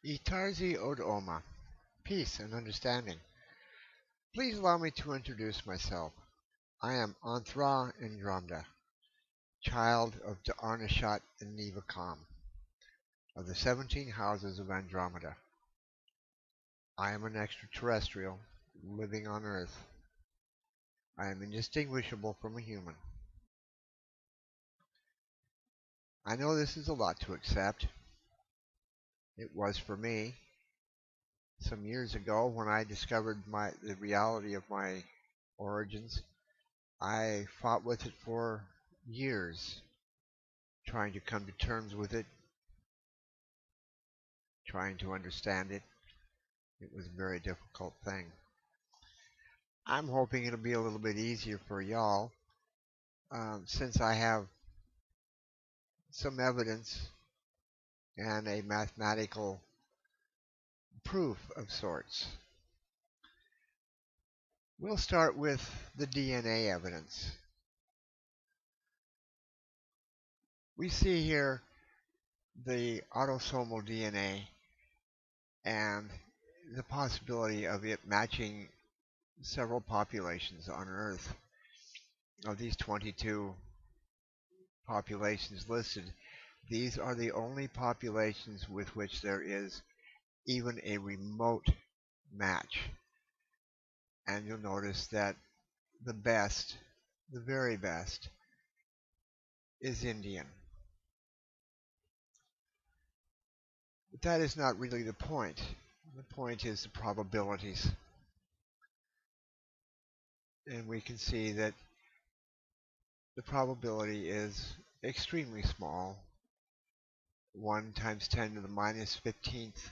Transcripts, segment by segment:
Itarzi od Oma, peace and understanding. Please allow me to introduce myself. I am Anthra Andromeda, child of Arnishat and Nivakam, of the 17 houses of Andromeda. I am an extraterrestrial, living on Earth. I am indistinguishable from a human. I know this is a lot to accept. It was for me. Some years ago, when I discovered the reality of my origins, I fought with it for years, trying to come to terms with it, trying to understand it. It was a very difficult thing. I'm hoping it'll be a little bit easier for y'all, since I have some evidence and a mathematical proof of sorts. We'll start with the DNA evidence. We see here the autosomal DNA and the possibility of it matching several populations on Earth. Of these 22 populations listed, these are the only populations with which there is even a remote match. And you'll notice that the best, the very best, is Indian. But that is not really the point. The point is the probabilities. And we can see that the probability is extremely small. 1 times 10 to the minus 15th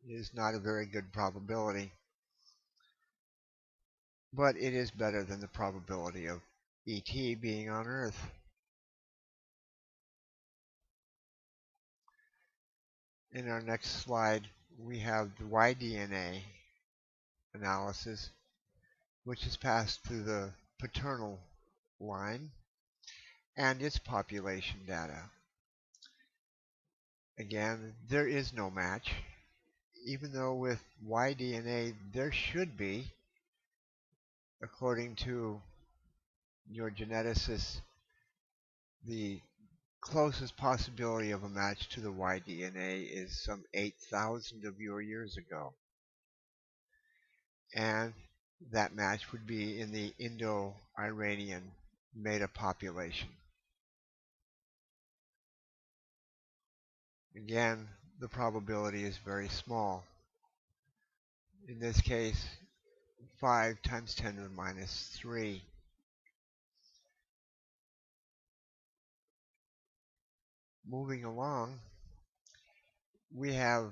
is not a very good probability, but it is better than the probability of ET being on Earth. In our next slide, we have the Y-DNA analysis, which is passed through the paternal line, and its population data. Again, there is no match, even though with Y-DNA there should be, according to your geneticist. The closest possibility of a match to the Y-DNA is some 8,000 of your years ago. And that match would be in the Indo-Iranian Meta population. Again, the probability is very small. In this case, 5 times 10 to the minus 3. Moving along, we have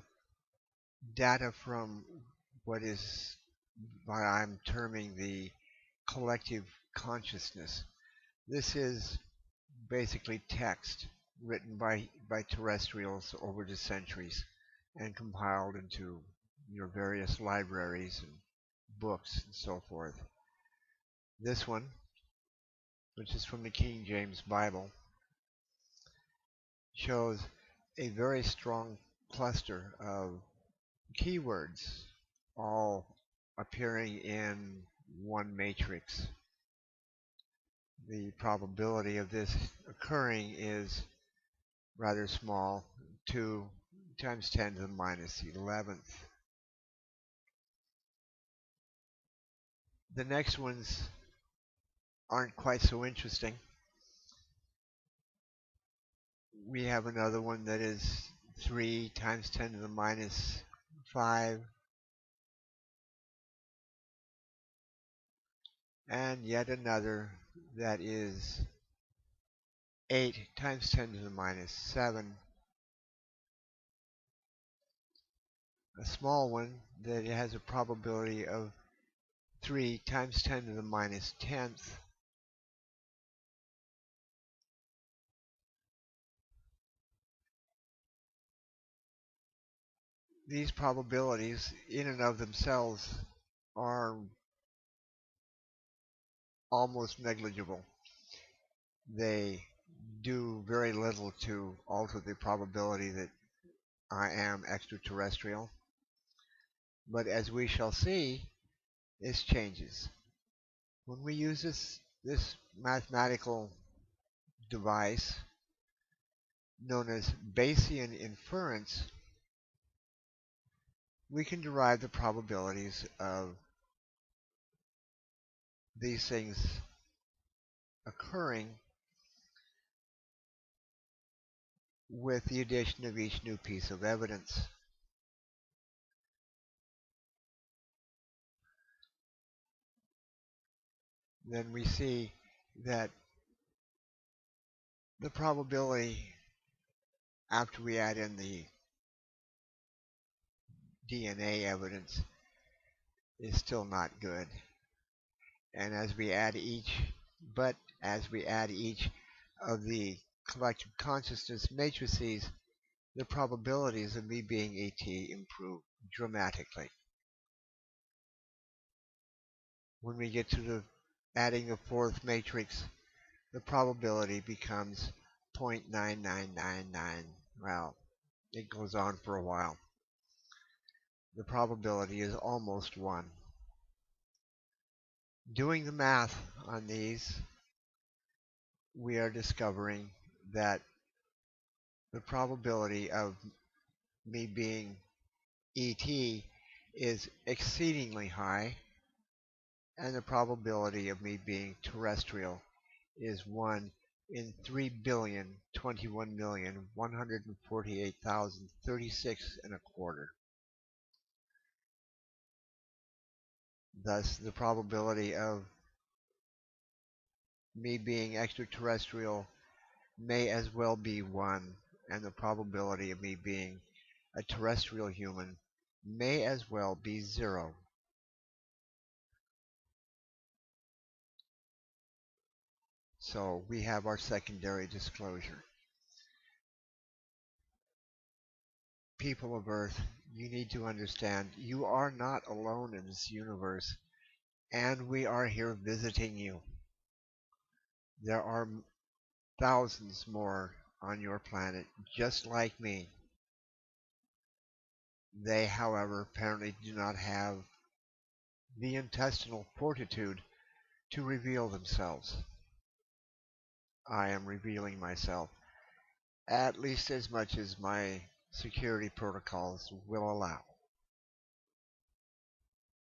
data from what I'm terming the collective consciousness. This is basically text written by terrestrials over the centuries and compiled into your various libraries and books and so forth. This one, which is from the King James Bible, shows a very strong cluster of keywords all appearing in one matrix. The probability of this occurring is rather small, 2 times 10 to the minus 11th. The next ones aren't quite so interesting. We have another one that is 3 times 10 to the minus 5. And yet another that is 8 times 10 to the minus 7. A small one that has a probability of 3 times 10 to the minus 10th. These probabilities in and of themselves are almost negligible. They do very little to alter the probability that I am extraterrestrial. But as we shall see, this changes. When we use this mathematical device known as Bayesian inference, we can derive the probabilities of these things occurring with the addition of each new piece of evidence. Then we see that the probability after we add in the DNA evidence is still not good. And as we add each of the collective consciousness matrices, the probabilities of me being ET improve dramatically. When we get to the adding the fourth matrix, the probability becomes 0.9999. Well, it goes on for a while. The probability is almost 1. Doing the math on these, we are discovering that the probability of me being ET is exceedingly high, and the probability of me being terrestrial is 1 in 3,021,148,036 and a quarter. Thus, the probability of me being extraterrestrial may as well be 1, and the probability of me being a terrestrial human may as well be 0. So we have our secondary disclosure. People of Earth, you need to understand you are not alone in this universe, and we are here visiting you. There are thousands more on your planet just like me. They, however, apparently do not have the intestinal fortitude to reveal themselves. I am revealing myself, at least as much as my security protocols will allow.